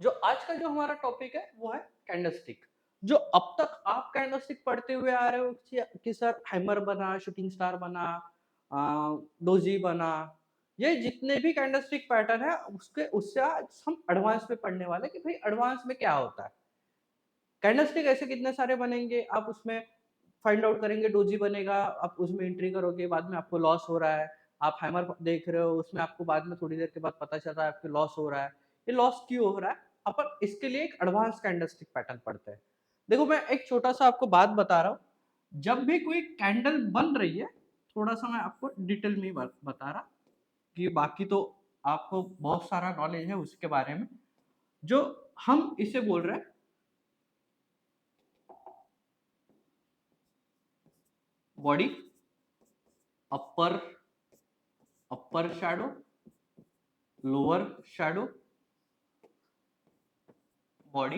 जो आज का जो हमारा टॉपिक है वो है कैंडलस्टिक। जो अब तक आप कैंडलस्टिक पढ़ते हुए आ रहे हो कि सर हैमर बना, शूटिंग स्टार बना, डोजी बना, ये जितने भी कैंडलस्टिक पैटर्न है उसके उससे आज हम एडवांस में पढ़ने वाले कि भाई एडवांस में क्या होता है। कैंडलस्टिक ऐसे कितने सारे बनेंगे, आप उसमें फाइंड आउट करेंगे, डोजी बनेगा, आप उसमें एंट्री करोगे, बाद में आपको लॉस हो रहा है। आप हैमर देख रहे हो, उसमें आपको बाद में थोड़ी देर के बाद पता चल रहा है आपको लॉस हो रहा है। ये लॉस क्यों हो रहा है? अपन इसके लिए एक एडवांस कैंडलस्टिक पैटर्न पढ़ते हैं। देखो मैं एक छोटा-सा आपको बात बता रहा हूँ, जब भी कोई कैंडल बन रही है, थोड़ा-सा मैं आपको डिटेल में ही बता रहा कि बाकी तो आपको बहुत सारा नॉलेज है उसके बारे में। जो हम इसे बोल रहे हैं body, upper upper shadow, lower shadow, body,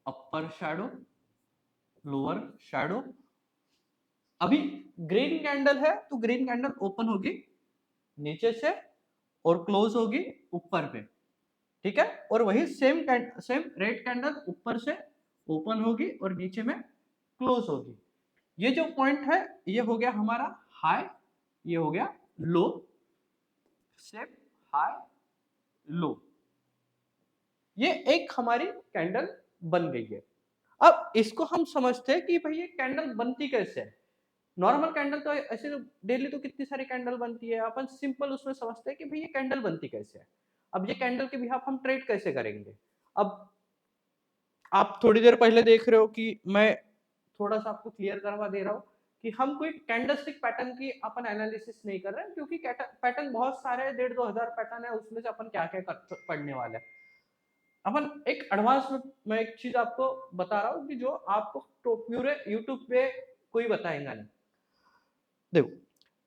upper shadow, lower shadow. अभी ग्रीन कैंडल है तो ग्रीन कैंडल ओपन होगी नीचे से और क्लोज होगी ऊपर पे, ठीक है। और वही सेम रेड कैंडल ऊपर से ओपन होगी और नीचे में क्लोज होगी। ये जो पॉइंट है ये हो गया हमारा हाई, ये हो गया लो, सेम हाई लो। ये एक हमारी कैंडल बन गई है। अब इसको हम समझते हैं कि भाई ये कैंडल बनती कैसे है। नॉर्मल कैंडल तो ऐसे तो डेली तो कितनी सारी कैंडल बनती है, अपन सिंपल उसमें समझते हैं कि भाई ये कैंडल बनती कैसे है। अब ये कैंडल के बिहाफ हम ट्रेड कैसे करेंगे। अब आप थोड़ी देर पहले देख रहे हो कि मैं थोड़ा सा आपको क्लियर करवा दे रहा हूँ कि हम कोई कैंडलस्टिक पैटर्न की अपन एनालिसिस नहीं कर रहे हैं, क्योंकि पैटर्न बहुत सारे हैं, 1,500-2,000 पैटर्न है, उसमें से अपन क्या क्या पढ़ने वाले हैं। अपन एक एडवांस में मैं एक चीज आपको बता रहा हूँ कि जो आपको पूरे यूट्यूब पे कोई बताएगा नहीं। देखो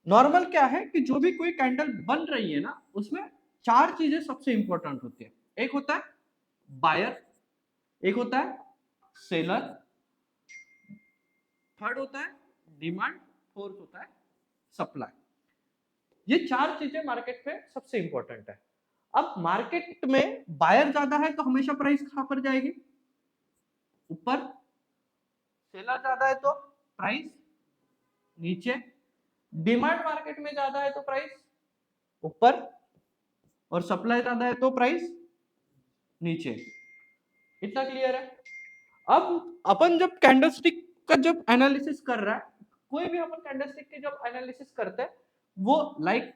नॉर्मल क्या है कि जो भी कोई कैंडल बन रही है ना, उसमें चार चीजें सबसे इंपॉर्टेंट होती है। एक होता है बायर, एक होता है सेलर, थर्ड होता है डिमांड, फोर्थ होता है सप्लाई। ये चार चीजें मार्केट में सबसे इंपॉर्टेंट है। अब मार्केट में बायर ज्यादा है तो हमेशा प्राइस कहां पर जाएगी? ऊपर। सेलर ज्यादा है तो प्राइस नीचे। डिमांड मार्केट में ज्यादा है तो प्राइस ऊपर, और सप्लाई ज्यादा है तो प्राइस नीचे। इतना क्लियर है? अब अपन जब कैंडलस्टिक का जब एनालिसिस कर रहा है, कोई भी अपन कैंडलस्टिक की जब एनालिसिस करते हैं, वो लाइक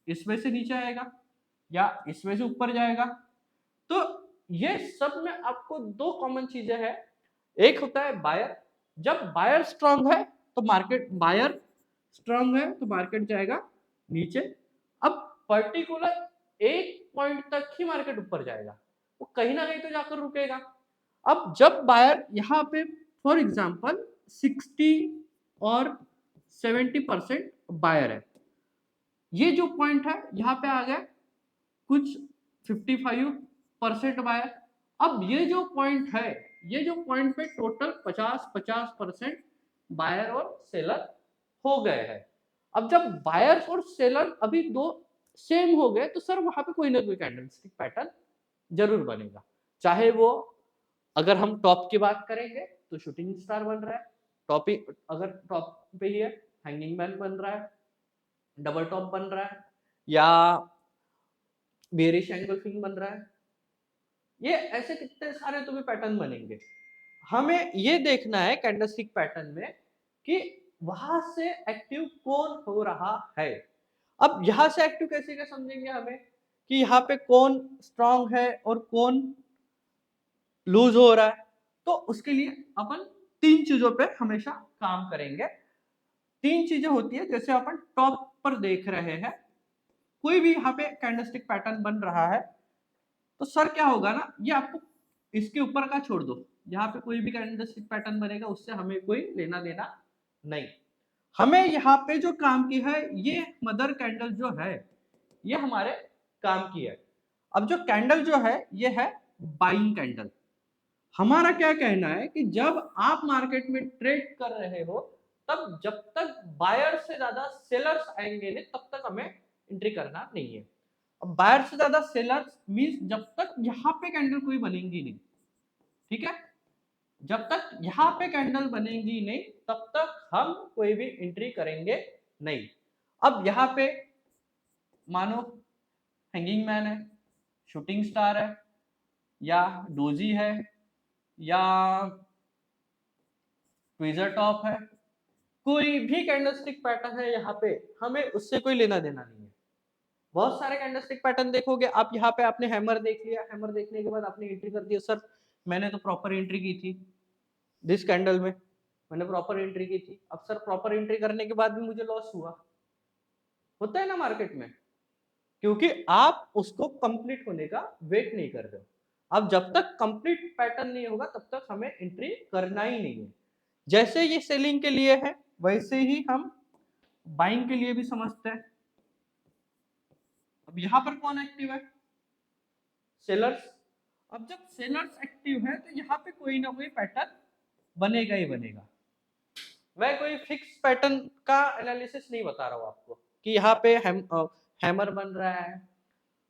इसमें से नीचे आएगा या इसमें से ऊपर जाएगा। तो ये सब में आपको दो कॉमन चीजें हैं। एक होता है बायर, जब बायर स्ट्रांग है तो मार्केट, बायर स्ट्रांग है तो मार्केट जाएगा नीचे। अब पर्टिकुलर एक पॉइंट तक ही मार्केट ऊपर जाएगा, वो कहीं ना कहीं तो जाकर रुकेगा। अब जब बायर यहाँ पे फॉर एग्जांपल 60 और 70% बायर है, ये जो पॉइंट है यहाँ पे आ गया कुछ 55% बायर। अब ये जो पॉइंट है, ये जो पॉइंट पे टोटल 50-50% बायर और सेलर हो गए हैं। अब जब बायर और सेलर अभी दो सेम हो गए तो सर वहां पे कोई ना कोई कैंडलस्टिक पैटर्न जरूर बनेगा। चाहे वो, अगर हम टॉप की बात करेंगे तो शूटिंग स्टार बन रहा है, टॉप ही, अगर टॉप पे ही है हैंगिंग मैन बन रहा है, डबल टॉप बन रहा है, या बेरिश एंगल्फिंग बन रहा है। ये ऐसे कितने सारे तुम्हें पैटर्न बनेंगे। हमें ये देखना है कैंडलस्टिक पैटर्न में कि वहां से एक्टिव कौन हो रहा है। अब यहां से एक्टिव कैसे क्या समझेंगे हमें कि यहाँ पे कौन स्ट्रांग है और कौन लूज हो रहा है। तो उसके लिए अपन तीन चीजों पे हमेशा काम करेंगे। तीन चीजें होती है, जैसे अपन टॉप पर देख रहे हैं, कोई भी यहाँ पे कैंडलस्टिक पैटर्न बन रहा है तो सर क्या होगा ना, ये आपको इसके ऊपर का छोड़ दो, यहाँ पे कोई भी कैंडलस्टिक पैटर्न बनेगा उससे हमें कोई लेना देना नहीं। हमें यहाँ पे जो काम की है, ये मदर कैंडल जो है ये हमारे काम की है। अब जो कैंडल जो है ये है बाइंग कैंडल। हमारा क्या कहना है कि जब आप मार्केट में ट्रेड कर रहे हो, तब जब तक बायर से ज्यादा सेलर्स आएंगे नहीं तब तक हमें एंट्री करना नहीं है। अब बायर से ज्यादा सेलर्स मींस जब तक यहाँ पे कैंडल कोई बनेंगी नहीं, ठीक है, जब तक यहाँ पे कैंडल बनेंगी नहीं तब तक हम कोई भी एंट्री करेंगे नहीं। अब यहाँ पे मानो हैंगिंग मैन है, शूटिंग स्टार है, या डोजी है, या ट्विजर टॉप है, कोई भी कैंडलस्टिक पैटर्न है यहाँ पे, हमें उससे कोई लेना देना नहीं है। बहुत सारे कैंडलस्टिक पैटर्न देखोगे आप, यहाँ पे आपने हैमर देख लिया, हैमर देखने के बाद आपने एंट्री कर दिया, सर मैंने तो प्रॉपर एंट्री की थी दिस कैंडल में, मैंने प्रॉपर एंट्री की थी, अब सर प्रॉपर एंट्री करने के बाद भी मुझे लॉस हुआ, होता है ना मार्केट में, क्योंकि आप उसको कंप्लीट होने का वेट नहीं कर रहे हो। अब जब तक कंप्लीट पैटर्न नहीं होगा तब तक हमें एंट्री करना ही नहीं है। जैसे ये सेलिंग के लिए है वैसे ही हम बाइंग के लिए भी समझते हैं। अब यहां पर कौन एक्टिव है? सेलर्स। अब जब सेलर्स एक्टिव है तो यहाँ पे कोई ना कोई पैटर्न बनेगा ही बनेगा। मैं कोई फिक्स पैटर्न का एनालिसिस नहीं बता रहा हूँ आपको कि यहाँ पे हैमर बन रहा है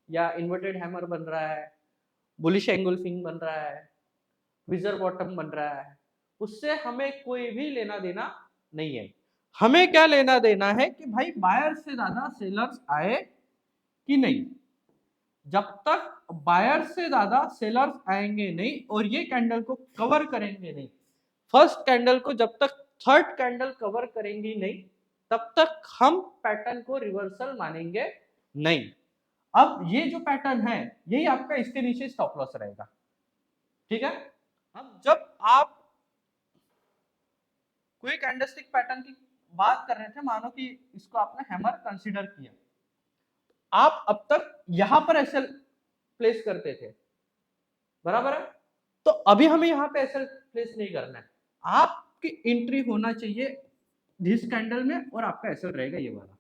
या इन्वर्टेड हैमर बन रहा है, बुलिश एंगुलफिंग बन रहा है, विजर बॉटम बन रहा है, उससे हमें कोई भी लेना देना नहीं है। हमें क्या लेना देना है कि भाई बायर से ज्यादा सेलर्स आए कि नहीं। जब तक बायर से ज्यादा सेलर्स आएंगे नहीं और ये कैंडल को कवर करेंगे नहीं, फर्स्ट कैंडल को जब तक थर्ड कैंडल कवर करेंगी नहीं तब तक हम पैटर्न को रिवर्सल मानेंगे नहीं। अब ये जो पैटर्न है यही आपका इसके नीचे स्टॉप लॉस रहेगा, ठीक है। अब जब आप कोई कैंडलस्टिक पैटर्न की बात कर रहे थे, मानो कि इसको आपने हैमर कंसीडर किया, आप अब तक यहां पर एसएल प्लेस करते थे, बराबर है, तो अभी हमें यहाँ पे एसएल प्लेस नहीं करना है। आपकी एंट्री होना चाहिए दिस कैंडल में और आपका एसएल रहेगा ये वाला।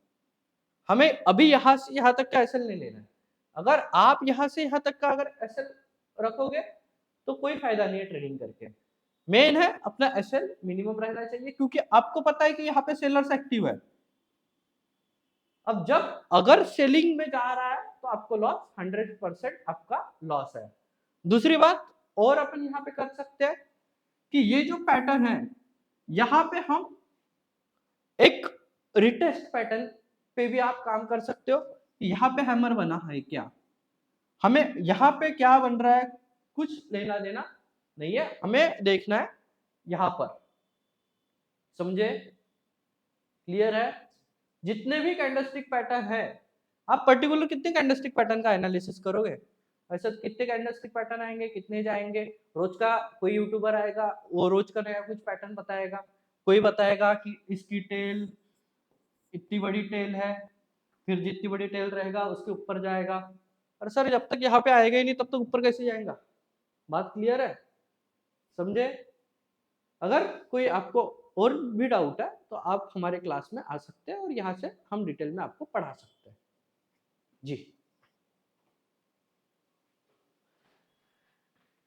हमें अभी यहां से यहां तक का एसएल नहीं लेना है। अगर आप यहां से यहां तक का अगर एसएल रखोगे तो कोई फायदा नहीं है ट्रेडिंग करके। मेन है अपना एसएल मिनिमम रहना चाहिए, क्योंकि आपको पता है कि यहाँ पे सेलर्स एक्टिव है। अब जब अगर सेलिंग में जा रहा है तो आपको लॉस 100% आपका लॉस है। दूसरी बात और अपन यहाँ पे कर सकते हैं कि ये जो पैटर्न है यहाँ पे हम एक रिटेस्ट पैटर्न पे भी आप काम कर सकते हो। यहाँ पे हैमर बना है क्या, हमें यहाँ पे क्या बन रहा है कुछ लेना देना नहीं है, हमें देखना है यहाँ पर। समझे? क्लियर है? जितने भी कैंडलस्टिक पैटर्न है, आप पर्टिकुलर कितने कैंडलस्टिक पैटर्न का एनालिसिस करोगे? ऐसा कितने कैंडलस्टिक पैटर्न आएंगे, कितने जाएंगे? रोज का कोई यूट्यूबर आएगा वो रोज का नया कुछ पैटर्न बताएगा, कोई बताएगा कि इसकी टेल इतनी बड़ी टेल है, फिर जितनी बड़ी टेल रहेगा उसके ऊपर जाएगा। और सर जब तक यहाँ पे आएगा ही नहीं तब तक ऊपर कैसे जाएगा? बात क्लियर है? समझे? अगर कोई आपको और भी डाउट है तो आप हमारे क्लास में आ सकते हैं और यहाँ से हम डिटेल में आपको पढ़ा सकते हैं। जी।